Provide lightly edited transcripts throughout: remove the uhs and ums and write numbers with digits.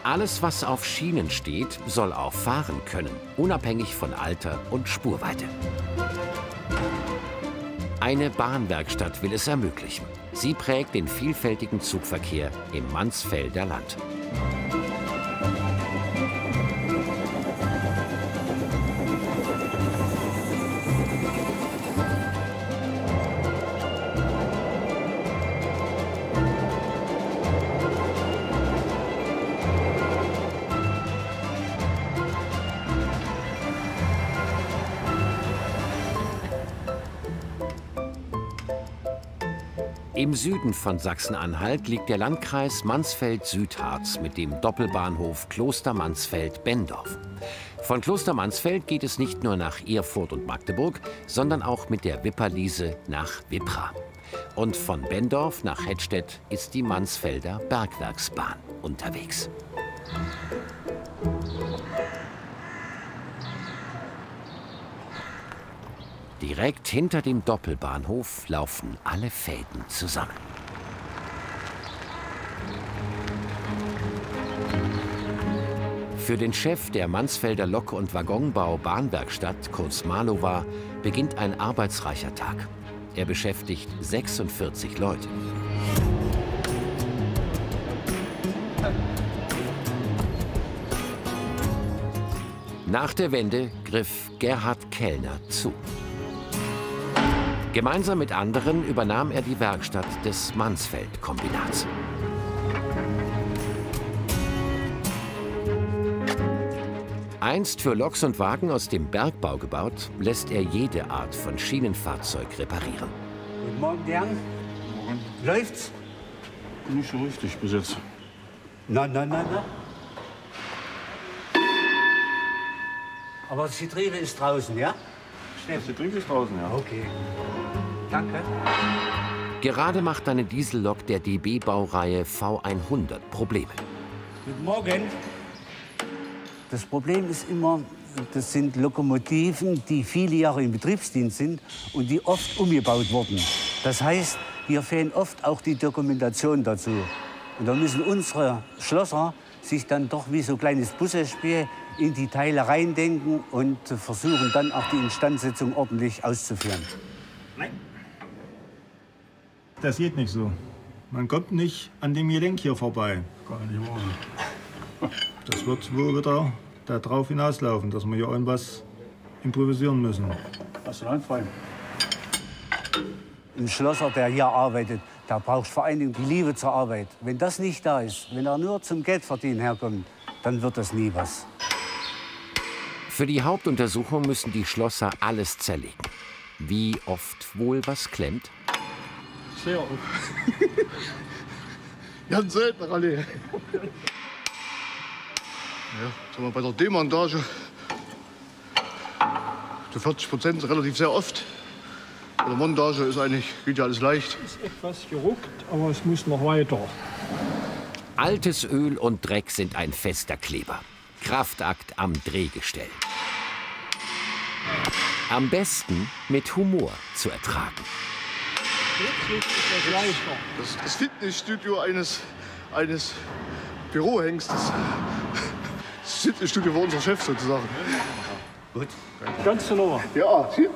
Alles, was auf Schienen steht, soll auch fahren können, unabhängig von Alter und Spurweite. Eine Bahnwerkstatt will es ermöglichen. Sie prägt den vielfältigen Zugverkehr im Mansfelder Land. Im Süden von Sachsen-Anhalt liegt der Landkreis Mansfeld-Südharz mit dem Doppelbahnhof Kloster-Mansfeld-Benndorf. Von Kloster-Mansfeld geht es nicht nur nach Erfurt und Magdeburg, sondern auch mit der Wipperliese nach Wippra. Und von Benndorf nach Hettstedt ist die Mansfelder Bergwerksbahn unterwegs. Direkt hinter dem Doppelbahnhof laufen alle Fäden zusammen. Für den Chef der Mansfelder Lok- und Waggonbau Bahnwerkstatt, kurz Malova, beginnt ein arbeitsreicher Tag. Er beschäftigt 46 Leute. Nach der Wende griff Gerhard Kellner zu. Gemeinsam mit anderen übernahm er die Werkstatt des Mansfeld-Kombinats. Einst für Loks und Wagen aus dem Bergbau gebaut, lässt er jede Art von Schienenfahrzeug reparieren. Guten Morgen, Jan. Morgen. Läuft's? Nicht so richtig bis jetzt. Na. Aber das Getriebe ist draußen, ja? Das Getriebe ist draußen, ja. Okay. Danke. Gerade macht eine Diesellok der DB-Baureihe V100 Probleme. Guten Morgen. Das Problem ist immer, das sind Lokomotiven, die viele Jahre im Betriebsdienst sind und die oft umgebaut wurden. Das heißt, hier fehlen oft auch die Dokumentation dazu. Und da müssen unsere Schlosser sich dann doch wie so ein kleines Puzzlespiel in die Teile reindenken und versuchen dann auch die Instandsetzung ordentlich auszuführen. Nein. Das geht nicht so. Man kommt nicht an dem Gelenk hier vorbei. Gar nicht wahr. Das wird wohl wieder darauf hinauslaufen, dass wir hier irgendwas improvisieren müssen. Was einfallen? Ein Schlosser, der hier arbeitet, der braucht vor allen Dingen die Liebe zur Arbeit. Wenn das nicht da ist, wenn er nur zum Geldverdienen herkommt, dann wird das nie was. Für die Hauptuntersuchung müssen die Schlosser alles zerlegen. Wie oft wohl was klemmt? Sehr oft. Ganz selten, Rallye. Ja, sagen wir, bei der Demontage zu 40% relativ sehr oft. Bei der Montage ist eigentlich, geht ja alles leicht. Es ist etwas geruckt, aber es muss noch weiter. Altes Öl und Dreck sind ein fester Kleber. Kraftakt am Drehgestell. Am besten mit Humor zu ertragen. Jetzt ist es leichter. Das Fitnessstudio eines Bürohengstes. Das Fitnessstudio war unser Chef sozusagen. Gut. Ganz genau. Ja, hier.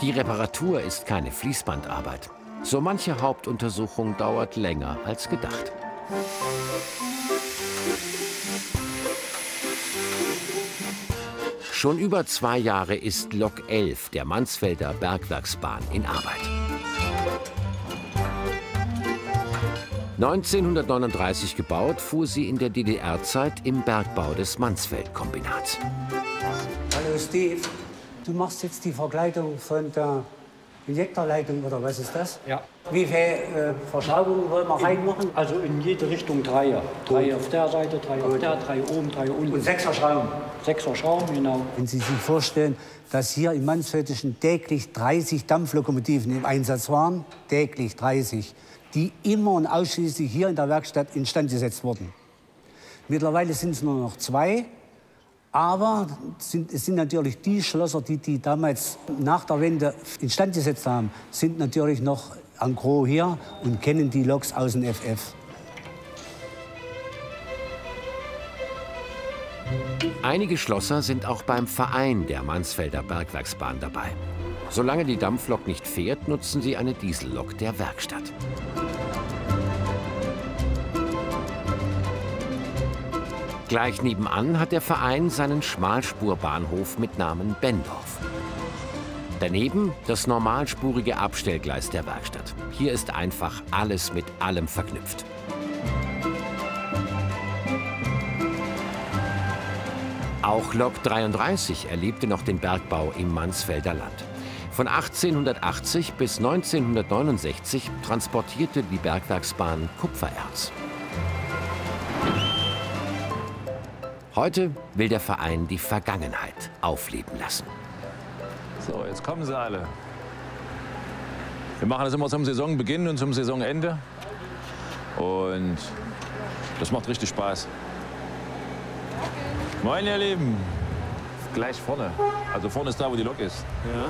Die Reparatur ist keine Fließbandarbeit. So manche Hauptuntersuchung dauert länger als gedacht. Schon über 2 Jahre ist Lok 11 der Mansfelder Bergwerksbahn in Arbeit. 1939 gebaut, fuhr sie in der DDR-Zeit im Bergbau des Mansfeld-Kombinats. Hallo Steve, du machst jetzt die Verkleidung von der Injektorleitung oder was ist das? Ja. Wie viele Verschraubungen wollen wir reinmachen? Also in jede Richtung Dreier. Drei auf der Seite, drei auf der, drei oben, drei unten. Und 6er Schrauben? 6er Schrauben, genau. Wenn Sie sich vorstellen, dass hier im Mansfeldischen täglich 30 Dampflokomotiven im Einsatz waren, täglich 30, die immer und ausschließlich hier in der Werkstatt instand gesetzt wurden. Mittlerweile sind es nur noch 2. Aber es sind natürlich die Schlosser, die damals nach der Wende instand gesetzt haben, sind natürlich noch en gros hier und kennen die Loks aus dem FF. Einige Schlosser sind auch beim Verein der Mansfelder Bergwerksbahn dabei. Solange die Dampflok nicht fährt, nutzen sie eine Diesellok der Werkstatt. Gleich nebenan hat der Verein seinen Schmalspurbahnhof mit Namen Bendorf. Daneben das normalspurige Abstellgleis der Werkstatt. Hier ist einfach alles mit allem verknüpft. Auch Lok 33 erlebte noch den Bergbau im Mansfelder Land. Von 1880 bis 1969 transportierte die Bergwerksbahn Kupfererz. Heute will der Verein die Vergangenheit aufleben lassen. So, jetzt kommen sie alle. Wir machen das immer zum Saisonbeginn und zum Saisonende. Und das macht richtig Spaß. Moin, ihr Lieben. Gleich vorne. Also vorne ist da, wo die Lok ist. Ja.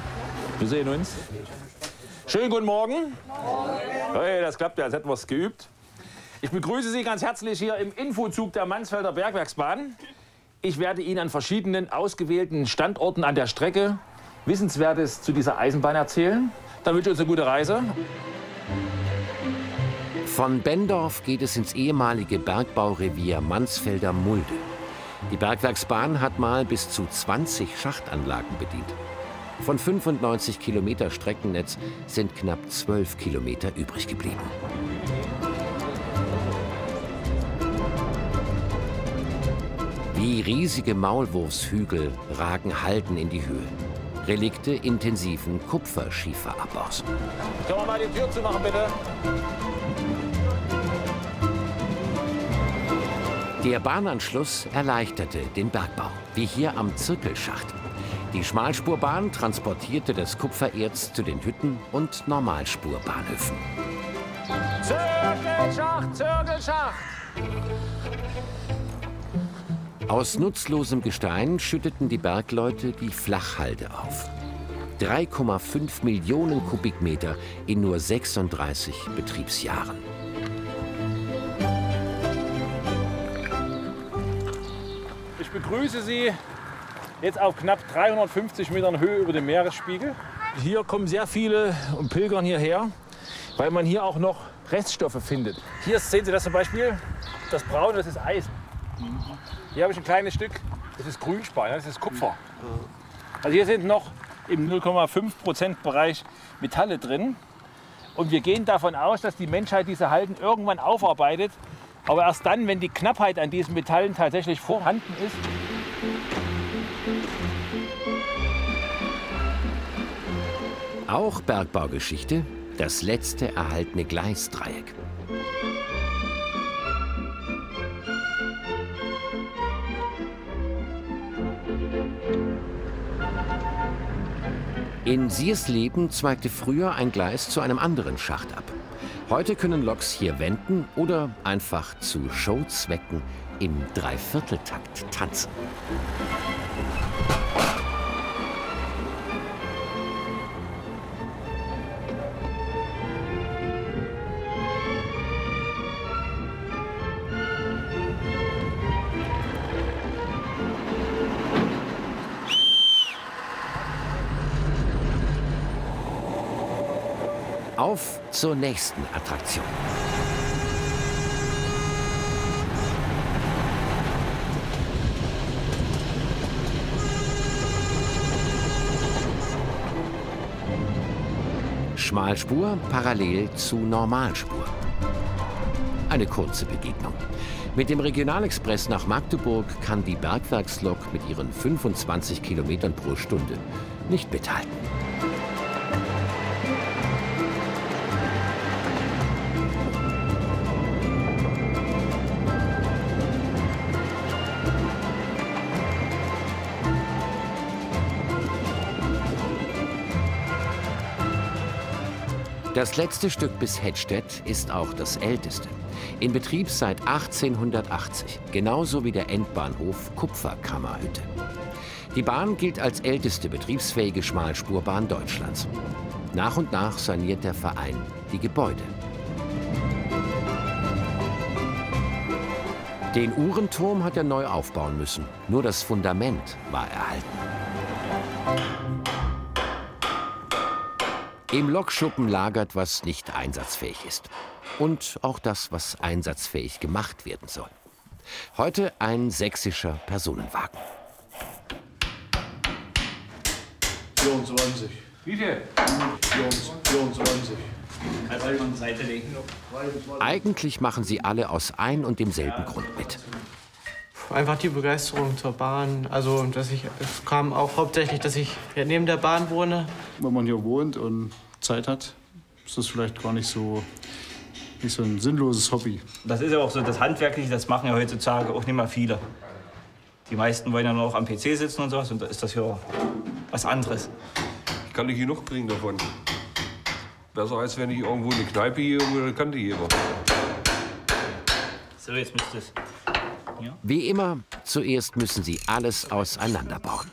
Wir sehen uns. Schönen guten Morgen. Hey, das klappt ja, als hätten wir es geübt. Ich begrüße Sie ganz herzlich hier im Infozug der Mansfelder Bergwerksbahn. Ich werde Ihnen an verschiedenen ausgewählten Standorten an der Strecke Wissenswertes zu dieser Eisenbahn erzählen. Dann wünsche ich uns eine gute Reise. Von Bendorf geht es ins ehemalige Bergbaurevier Mansfelder Mulde. Die Bergwerksbahn hat mal bis zu 20 Schachtanlagen bedient. Von 95 Kilometer Streckennetz sind knapp 12 Kilometer übrig geblieben. Wie riesige Maulwurfshügel ragen Halden in die Höhe. Relikte intensiven Kupferschieferabbaus. Können wir mal die Tür zumachen, bitte? Der Bahnanschluss erleichterte den Bergbau, wie hier am Zirkelschacht. Die Schmalspurbahn transportierte das Kupfererz zu den Hütten und Normalspurbahnhöfen. Zirkelschacht, Zirkelschacht! Aus nutzlosem Gestein schütteten die Bergleute die Flachhalde auf. 3,5 Millionen Kubikmeter in nur 36 Betriebsjahren. Ich begrüße Sie jetzt auf knapp 350 Metern Höhe über dem Meeresspiegel. Hier kommen sehr viele und pilgern hierher, weil man hier auch noch Reststoffe findet. Hier sehen Sie das zum Beispiel, das Braune, das ist Eisen. Hier habe ich ein kleines Stück, das ist Grünspan, das ist Kupfer. Also hier sind noch im 0,5% Bereich Metalle drin. Und wir gehen davon aus, dass die Menschheit diese Halden irgendwann aufarbeitet. Aber erst dann, wenn die Knappheit an diesen Metallen tatsächlich vorhanden ist. Auch Bergbaugeschichte, das letzte erhaltene Gleisdreieck. In Siersleben zweigte früher ein Gleis zu einem anderen Schacht ab. Heute können Loks hier wenden oder einfach zu Showzwecken im Dreivierteltakt tanzen. Auf zur nächsten Attraktion. Schmalspur parallel zu Normalspur. Eine kurze Begegnung. Mit dem Regionalexpress nach Magdeburg kann die Bergwerkslok mit ihren 25 Kilometern pro Stunde nicht mithalten. Das letzte Stück bis Hettstedt ist auch das älteste. In Betrieb seit 1880, genauso wie der Endbahnhof Kupferkammerhütte. Die Bahn gilt als älteste betriebsfähige Schmalspurbahn Deutschlands. Nach und nach saniert der Verein die Gebäude. Den Uhrenturm hat er neu aufbauen müssen. Nur das Fundament war erhalten. Im Lokschuppen lagert, was nicht einsatzfähig ist. Und auch das, was einsatzfähig gemacht werden soll. Heute ein sächsischer Personenwagen. 24. Wie viel? 24. Seite legen. Eigentlich machen sie alle aus ein und demselben Grund mit. Einfach die Begeisterung zur Bahn. Also, es kam auch hauptsächlich, dass ich neben der Bahn wohne. Wenn man hier wohnt und Zeit hat, ist das vielleicht gar nicht so ein sinnloses Hobby. Das ist ja auch so das Handwerkliche, das machen ja heutzutage auch nicht mehr viele. Die meisten wollen ja nur noch am PC sitzen und sowas, und da ist das ja was anderes. Ich kann nicht genug kriegen davon. Besser als wenn ich irgendwo eine Kneipe hier irgendwo eine Kante gebe. So, jetzt müsste es. Ja. Wie immer, zuerst müssen sie alles auseinanderbauen.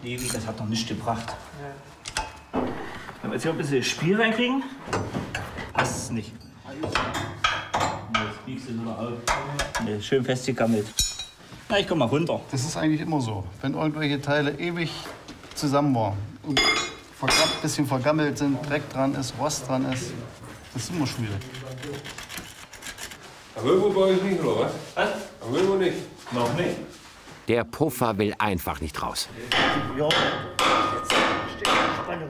Nee, das hat noch nichts gebracht. Wenn wir jetzt hier ein bisschen Spiel reinkriegen, passt es nicht. Jetzt biegst du nur auf. Nee, schön festgegammelt. Na, ich komm mal runter. Das ist eigentlich immer so. Wenn irgendwelche Teile ewig zusammen waren und ein bisschen vergammelt sind, Dreck dran ist, Rost dran ist, das ist immer schwierig. Aber irgendwo bei euch nicht, oder was? Was? Aber irgendwo nicht. Noch nicht. Der Puffer will einfach nicht raus.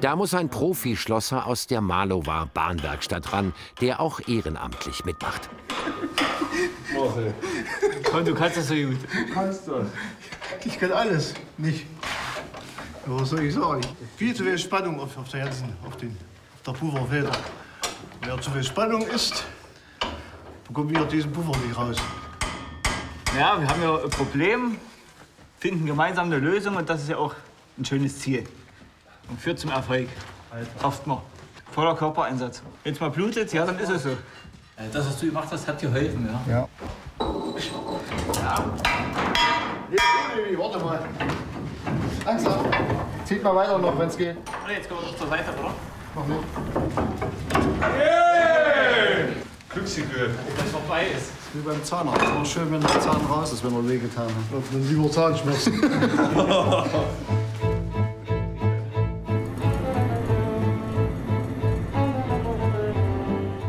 Da muss ein Profischlosser aus der Malower Bahnwerkstatt ran, der auch ehrenamtlich mitmacht. Und du kannst das so gut. Du kannst das. Ich kann alles. Nicht. Ja, was soll ich sagen? Viel zu viel Spannung auf der Pufferfeder. Wer zu viel Spannung ist, bekommt wieder diesen Puffer nicht raus. Ja, wir haben ja ein Problem, finden gemeinsam eine Lösung, und das ist ja auch ein schönes Ziel. Und führt zum Erfolg. Hofft man. Voller Körpereinsatz. Wenn es mal blutet, ja, dann ist es so. Das, was du gemacht hast, hat dir geholfen, ja? Ja. Nee, warte mal. Langsam. Zieht mal weiter noch, wenn es geht. Jetzt kommen wir noch zur Seite, oder? Noch nicht. Hey! Glücksgefühl. Wenn es vorbei ist. Wie beim Zahnarzt. Es ist auch schön, wenn der Zahn raus ist, wenn er wehgetan hat. Dann lieber Zahnschmerzen.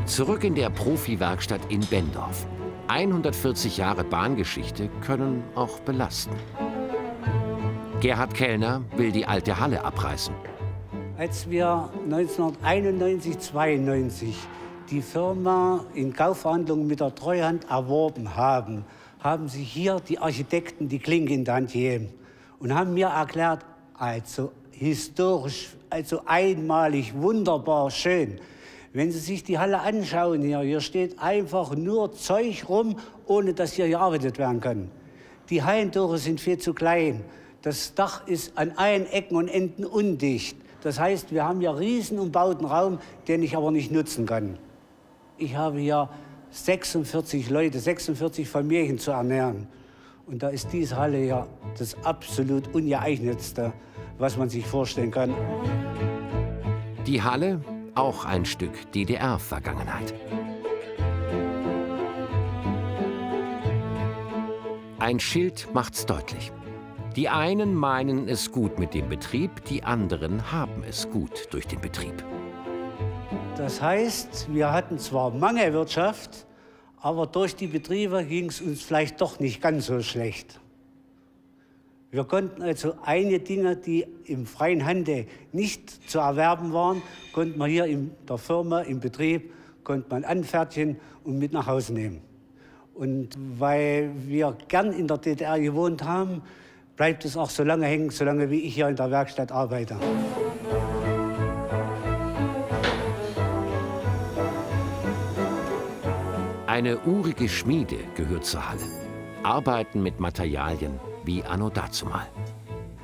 Zurück in der Profi-Werkstatt in Benndorf. 140 Jahre Bahngeschichte können auch belasten. Gerhard Kellner will die alte Halle abreißen. Als wir 1991, 92 die Firma in Kaufverhandlungen mit der Treuhand erworben haben, haben sich hier die Architekten die Klinke in die Hand gegeben und haben mir erklärt, also historisch, also einmalig, wunderbar, schön. Wenn Sie sich die Halle anschauen hier steht einfach nur Zeug rum, ohne dass hier gearbeitet werden kann. Die Hallentore sind viel zu klein. Das Dach ist an allen Ecken und Enden undicht. Das heißt, wir haben hier riesen umbauten Raum, den ich aber nicht nutzen kann. Ich habe hier 46 Leute, 46 Familien zu ernähren. Und da ist diese Halle ja das absolut ungeeignetste, was man sich vorstellen kann. Die Halle, auch ein Stück DDR-Vergangenheit. Ein Schild macht's deutlich. Die einen meinen es gut mit dem Betrieb, die anderen haben es gut durch den Betrieb. Das heißt, wir hatten zwar Mangelwirtschaft, aber durch die Betriebe ging es uns vielleicht doch nicht ganz so schlecht. Wir konnten also einige Dinge, die im freien Handel nicht zu erwerben waren, konnten wir hier in der Firma, im Betrieb, konnte man anfertigen und mit nach Hause nehmen. Und weil wir gern in der DDR gewohnt haben, bleibt es auch so lange hängen, solange wie ich hier in der Werkstatt arbeite. Eine urige Schmiede gehört zur Halle. Arbeiten mit Materialien wie anno dazumal.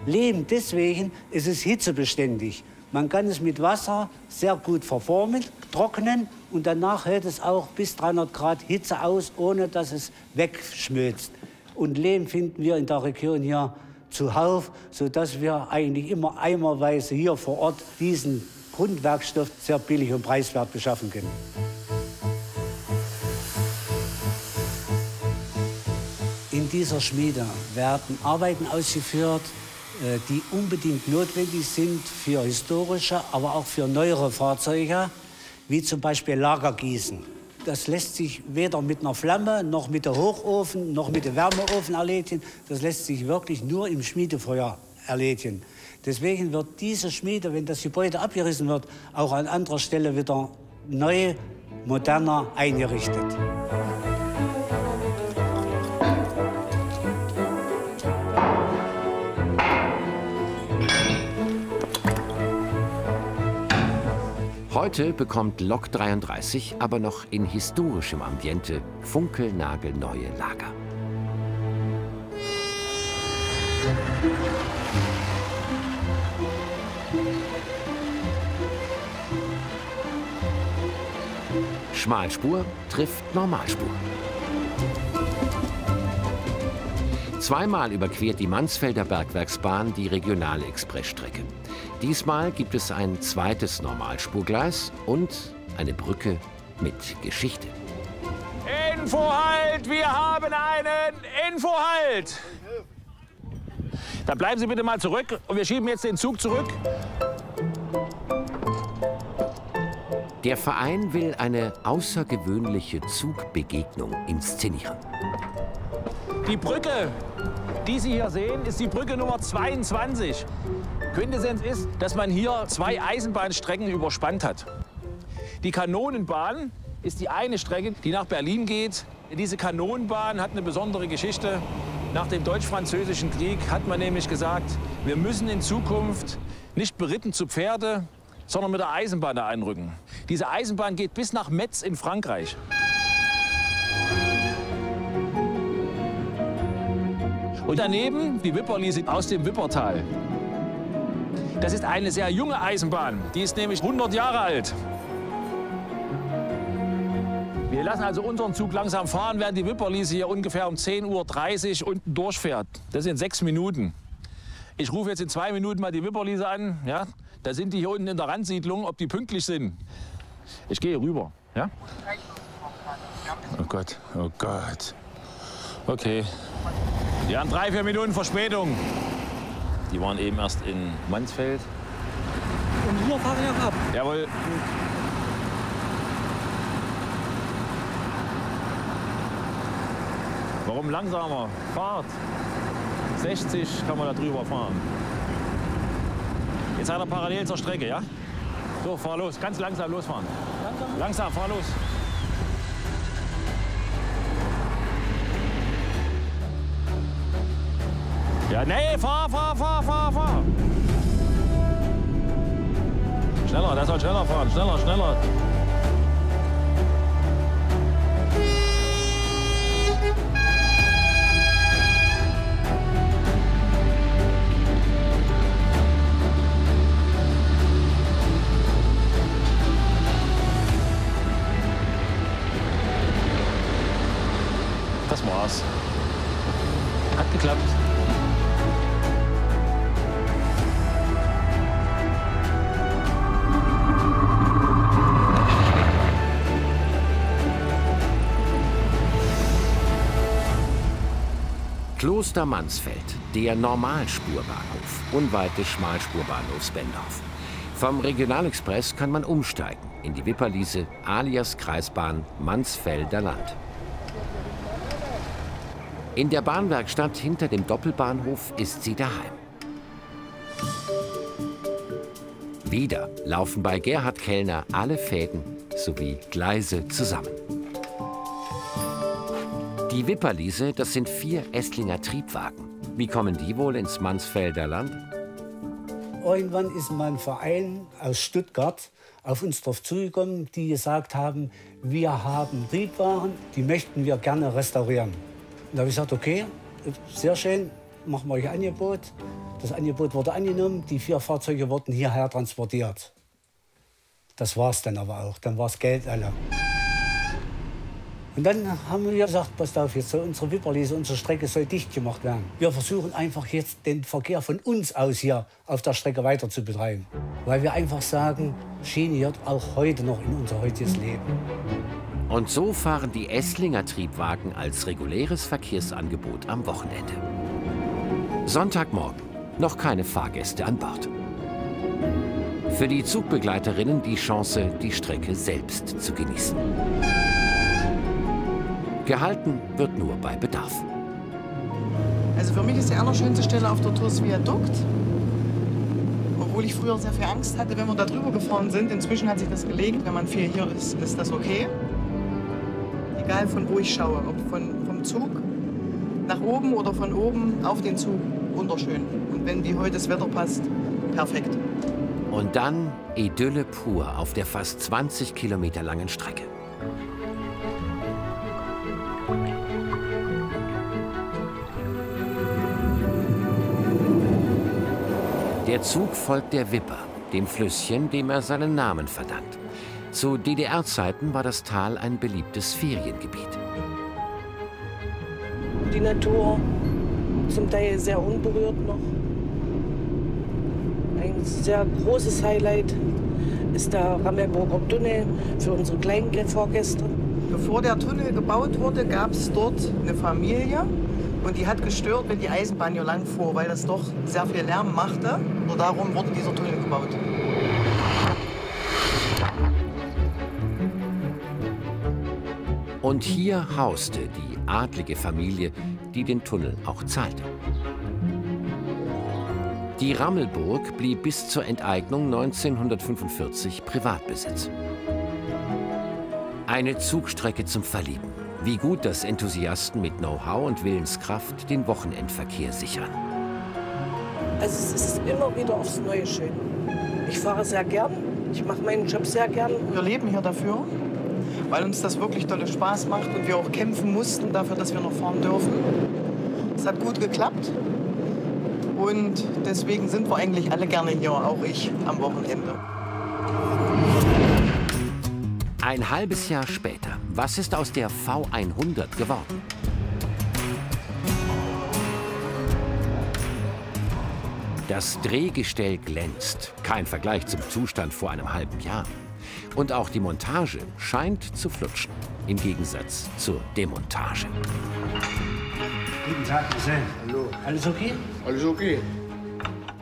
Leben deswegen ist es hitzebeständig. Man kann es mit Wasser sehr gut verformen, trocknen und danach hält es auch bis 300 Grad Hitze aus, ohne dass es wegschmilzt. Und Lehm finden wir in der Region hier zuhauf, sodass wir eigentlich immer eimerweise hier vor Ort diesen Grundwerkstoff sehr billig und preiswert beschaffen können. In dieser Schmiede werden Arbeiten ausgeführt, die unbedingt notwendig sind für historische, aber auch für neuere Fahrzeuge, wie zum Beispiel Lagergießen. Das lässt sich weder mit einer Flamme, noch mit dem Hochofen, noch mit dem Wärmeofen erledigen. Das lässt sich wirklich nur im Schmiedefeuer erledigen. Deswegen wird diese Schmiede, wenn das Gebäude abgerissen wird, auch an anderer Stelle wieder neu, moderner eingerichtet. Heute bekommt Lok 33 aber noch in historischem Ambiente funkelnagelneue Lager. Schmalspur trifft Normalspur. Zweimal überquert die Mansfelder Bergwerksbahn die Regionalexpressstrecke. Diesmal gibt es ein zweites Normalspurgleis und eine Brücke mit Geschichte. Infohalt! Wir haben einen Infohalt! Dann bleiben Sie bitte mal zurück und wir schieben jetzt den Zug zurück. Der Verein will eine außergewöhnliche Zugbegegnung inszenieren. Die Brücke, die Sie hier sehen, ist die Brücke Nummer 22. Quintessenz ist, dass man hier zwei Eisenbahnstrecken überspannt hat. Die Kanonenbahn ist die eine Strecke, die nach Berlin geht. Diese Kanonenbahn hat eine besondere Geschichte. Nach dem Deutsch-Französischen Krieg hat man nämlich gesagt, wir müssen in Zukunft nicht beritten zu Pferde, sondern mit der Eisenbahn da einrücken. Diese Eisenbahn geht bis nach Metz in Frankreich. Und daneben die Wipperliese aus dem Wippertal. Das ist eine sehr junge Eisenbahn. Die ist nämlich 100 Jahre alt. Wir lassen also unseren Zug langsam fahren, während die Wipperliese hier ungefähr um 10:30 Uhr unten durchfährt. Das sind 6 Minuten. Ich rufe jetzt in 2 Minuten mal die Wipperliese an. Ja? Da sind die hier unten in der Randsiedlung, ob die pünktlich sind. Ich gehe rüber. Ja? Oh Gott, oh Gott. Okay. Die haben 3-4 Minuten Verspätung. Die waren eben erst in Mansfeld. Und hier fahren wir ab. Jawohl. Warum langsamer? Fahrt. 60 kann man da drüber fahren. Jetzt hat er parallel zur Strecke, ja? So, fahr los. Ganz langsam losfahren. Langsam, fahr los. Ja, nee, fahr. Schneller, der soll schneller fahren. Schneller. Das war's. Hat geklappt. Kloster Mansfeld, der Normalspurbahnhof, unweit des Schmalspurbahnhofs Bendorf. Vom Regionalexpress kann man umsteigen in die Wipperliese alias Kreisbahn Mansfelder Land. In der Bahnwerkstatt hinter dem Doppelbahnhof ist sie daheim. Wieder laufen bei Gerhard Kellner alle Fäden sowie Gleise zusammen. Die Wipperliese, das sind 4 Esslinger Triebwagen. Wie kommen die wohl ins Mansfelder Land? Irgendwann ist mal ein Verein aus Stuttgart auf uns drauf zugekommen, die gesagt haben, wir haben Triebwagen, die möchten wir gerne restaurieren. Und da habe ich gesagt, okay, sehr schön, machen wir euch ein Angebot. Das Angebot wurde angenommen, die 4 Fahrzeuge wurden hierher transportiert. Das war es dann aber auch, dann war das Geld alle. Und dann haben wir gesagt, passt auf, jetzt soll unsere Wipperlese, unsere Strecke soll dicht gemacht werden. Wir versuchen einfach jetzt den Verkehr von uns aus hier auf der Strecke weiter zu betreiben. Weil wir einfach sagen, Schiene gehört auch heute noch in unser heutiges Leben. Und so fahren die Esslinger Triebwagen als reguläres Verkehrsangebot am Wochenende. Sonntagmorgen, noch keine Fahrgäste an Bord. Für die Zugbegleiterinnen die Chance, die Strecke selbst zu genießen. Gehalten wird nur bei Bedarf. Also für mich ist die allerschönste Stelle auf der Tour das Viadukt. Obwohl ich früher sehr viel Angst hatte, wenn wir da drüber gefahren sind. Inzwischen hat sich das gelegt. Wenn man viel hier ist, ist das okay. Egal von wo ich schaue, ob vom Zug nach oben oder von oben auf den Zug, wunderschön. Und wenn wie heute das Wetter passt, perfekt. Und dann Idylle pur auf der fast 20 Kilometer langen Strecke. Der Zug folgt der Wipper, dem Flüsschen, dem er seinen Namen verdankt. Zu DDR-Zeiten war das Tal ein beliebtes Feriengebiet. Die Natur zum Teil sehr unberührt noch. Ein sehr großes Highlight ist der Rammelburger Tunnel für unsere kleinen Fahrgäste. Bevor der Tunnel gebaut wurde, gab es dort eine Familie. Und die hat gestört, wenn die Eisenbahn hier lang fuhr, weil das doch sehr viel Lärm machte. Nur darum wurde dieser Tunnel gebaut. Und hier hauste die adlige Familie, die den Tunnel auch zahlte. Die Rammelburg blieb bis zur Enteignung 1945 Privatbesitz. Eine Zugstrecke zum Verlieben. Wie gut, dass Enthusiasten mit Know-how und Willenskraft den Wochenendverkehr sichern. Also es ist immer wieder aufs Neue schön. Ich fahre sehr gern, ich mache meinen Job sehr gern. Wir leben hier dafür, weil uns das wirklich tolle Spaß macht und wir auch kämpfen mussten dafür, dass wir noch fahren dürfen. Es hat gut geklappt und deswegen sind wir eigentlich alle gerne hier, auch ich, am Wochenende. Ein halbes Jahr später, was ist aus der V100 geworden? Das Drehgestell glänzt, kein Vergleich zum Zustand vor einem halben Jahr. Und auch die Montage scheint zu flutschen, im Gegensatz zur Demontage. Guten Tag, Marcel. Hallo. Alles okay? Alles okay.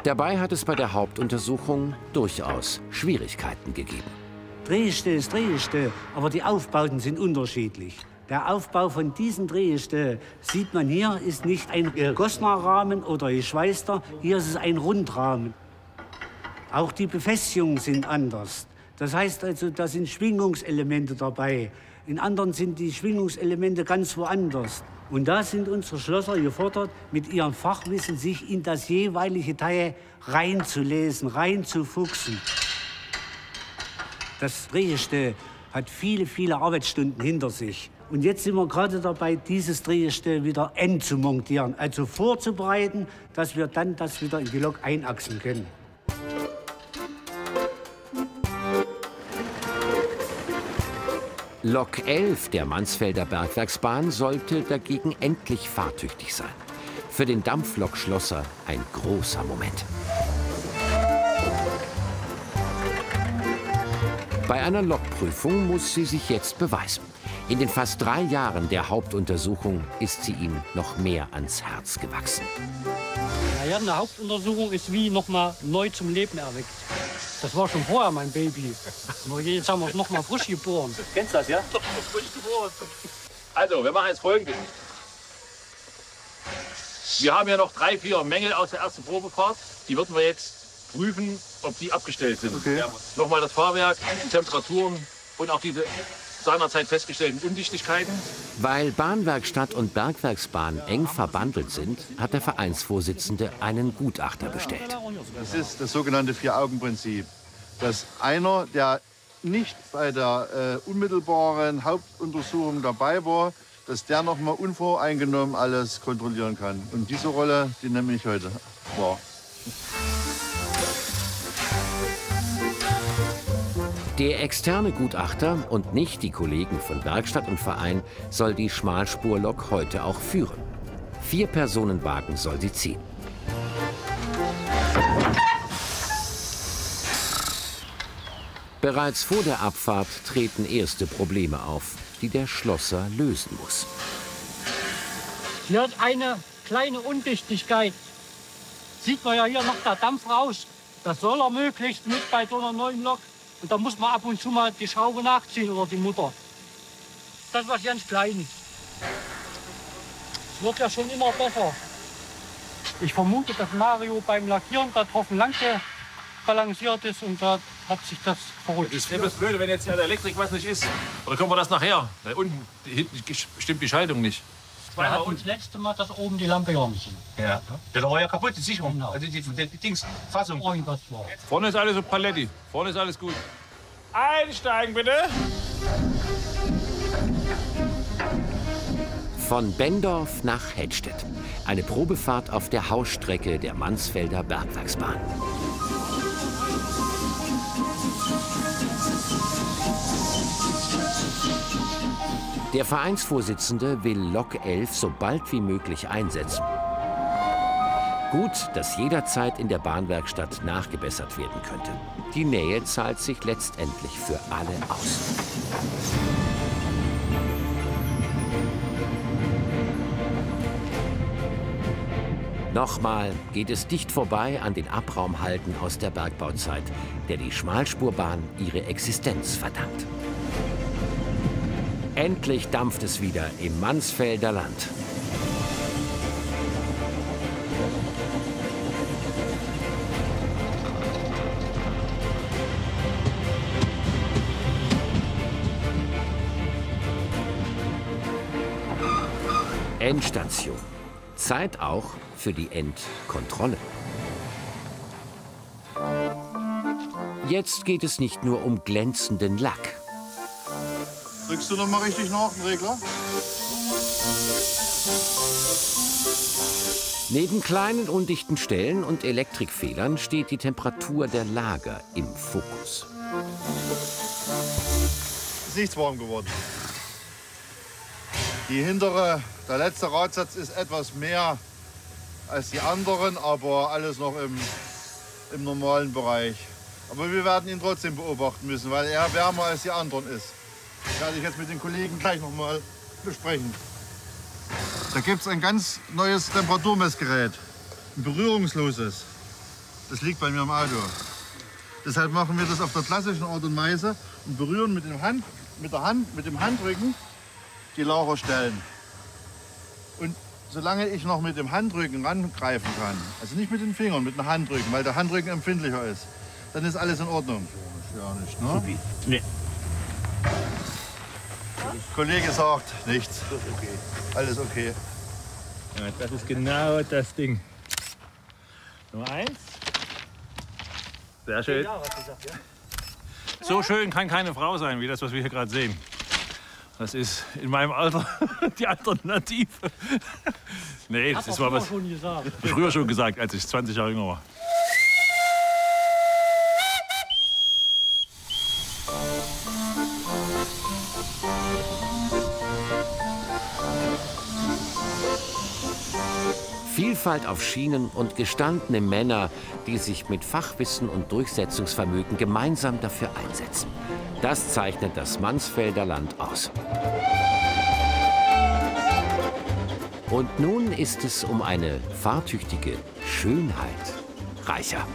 Dabei hat es bei der Hauptuntersuchung durchaus Schwierigkeiten gegeben. Drehgestell ist Drehgestell, aber die Aufbauten sind unterschiedlich. Der Aufbau von diesem Drehgestell, sieht man hier, ist nicht ein gegossener Rahmen oder geschweißter, hier ist es ein Rundrahmen. Auch die Befestigungen sind anders. Das heißt also, da sind Schwingungselemente dabei. In anderen sind die Schwingungselemente ganz woanders. Und da sind unsere Schlosser gefordert, mit ihrem Fachwissen sich in das jeweilige Teil reinzulesen, reinzufuchsen. Das Drehgestell hat viele, viele Arbeitsstunden hinter sich. Und jetzt sind wir gerade dabei, dieses Drehgestell wieder endzumontieren, also vorzubereiten, dass wir dann das wieder in die Lok einachsen können. Lok 11 der Mansfelder Bergwerksbahn sollte dagegen endlich fahrtüchtig sein. Für den Dampflokschlosser ein großer Moment. Bei einer Lokprüfung muss sie sich jetzt beweisen. In den fast 3 Jahren der Hauptuntersuchung ist sie ihm noch mehr ans Herz gewachsen. Ja, eine Hauptuntersuchung ist wie noch mal neu zum Leben erweckt. Das war schon vorher mein Baby. Nur jetzt haben wir es noch mal frisch geboren. Kennst du das, ja? Doch, frisch geboren. Also, wir machen jetzt Folgendes. Wir haben ja noch 3, 4 Mängel aus der ersten Probefahrt. Die würden wir jetzt prüfen, ob die abgestellt sind. Okay. Nochmal das Fahrwerk, die Temperaturen und auch diese seinerzeit festgestellten Undichtigkeiten. Weil Bahnwerkstatt und Bergwerksbahn eng verbandelt sind, hat der Vereinsvorsitzende einen Gutachter bestellt. Das ist das sogenannte Vier-Augen-Prinzip. Dass einer, der nicht bei der unmittelbaren Hauptuntersuchung dabei war, dass der noch mal unvoreingenommen alles kontrollieren kann. Und diese Rolle, die nehme ich heute wahr. Der externe Gutachter und nicht die Kollegen von Werkstatt und Verein soll die Schmalspurlok heute auch führen. 4 Personenwagen soll sie ziehen. Bereits vor der Abfahrt treten erste Probleme auf, die der Schlosser lösen muss. Hier hat eine kleine Undichtigkeit. Sieht man ja hier noch der Dampf raus. Das soll er möglichst mit bei so einer neuen Lok. Und da muss man ab und zu mal die Schraube nachziehen oder die Mutter. Das ist was ganz Kleines. Es wird ja schon immer besser. Ich vermute, dass Mario beim Lackieren da drauf lang balanciert ist und da hat sich das verrutscht. Das ist etwas blöd, wenn jetzt ja der Elektrik was nicht ist. Oder können wir das nachher? Da unten hinten stimmt die Schaltung nicht. Wir hatten das letzte Mal, dass oben die Lampe gegangen ist. Ja. Der war ja kaputt, die Sicherung. Genau. Also die Dings, Fassung. Irgendwas war. Vorne ist alles so Paletti. Vorne ist alles gut. Einsteigen bitte. Von Bendorf nach Hettstedt. Eine Probefahrt auf der Hausstrecke der Mansfelder Bergwerksbahn. Der Vereinsvorsitzende will Lok 11 so bald wie möglich einsetzen. Gut, dass jederzeit in der Bahnwerkstatt nachgebessert werden könnte. Die Nähe zahlt sich letztendlich für alle aus. Nochmal geht es dicht vorbei an den Abraumhalden aus der Bergbauzeit, der die Schmalspurbahn ihre Existenz verdankt. Endlich dampft es wieder im Mansfelder Land. Endstation. Zeit auch für die Endkontrolle. Jetzt geht es nicht nur um glänzenden Lack. Drückst du noch mal richtig nach, den Regler? Neben kleinen undichten Stellen und Elektrikfehlern steht die Temperatur der Lager im Fokus. Ist nichts warm geworden. Die hintere, der letzte Radsatz ist etwas mehr als die anderen, aber alles noch im normalen Bereich. Aber wir werden ihn trotzdem beobachten müssen, weil er wärmer als die anderen ist. Das werde ich jetzt mit den Kollegen gleich noch mal besprechen. Da gibt es ein ganz neues Temperaturmessgerät, ein berührungsloses. Das liegt bei mir im Auto. Deshalb machen wir das auf der klassischen Art und Weise und berühren mit dem Handrücken die Lagerstellen. Und solange ich noch mit dem Handrücken rangreifen kann, also nicht mit den Fingern, mit dem Handrücken, weil der Handrücken empfindlicher ist, dann ist alles in Ordnung. Ja, nicht, ne? Nee. Kollege sagt nichts. Alles okay. Ja, das ist genau das Ding. Nummer 1. Sehr schön. So schön kann keine Frau sein, wie das, was wir hier gerade sehen. Das ist in meinem Alter die Alternative. Nee, das ist mal was. Früher schon gesagt, als ich 20 Jahre jünger war. Vielfalt auf Schienen und gestandene Männer, die sich mit Fachwissen und Durchsetzungsvermögen gemeinsam dafür einsetzen. Das zeichnet das Mansfelder Land aus. Und nun ist es um eine fahrtüchtige Schönheit reicher.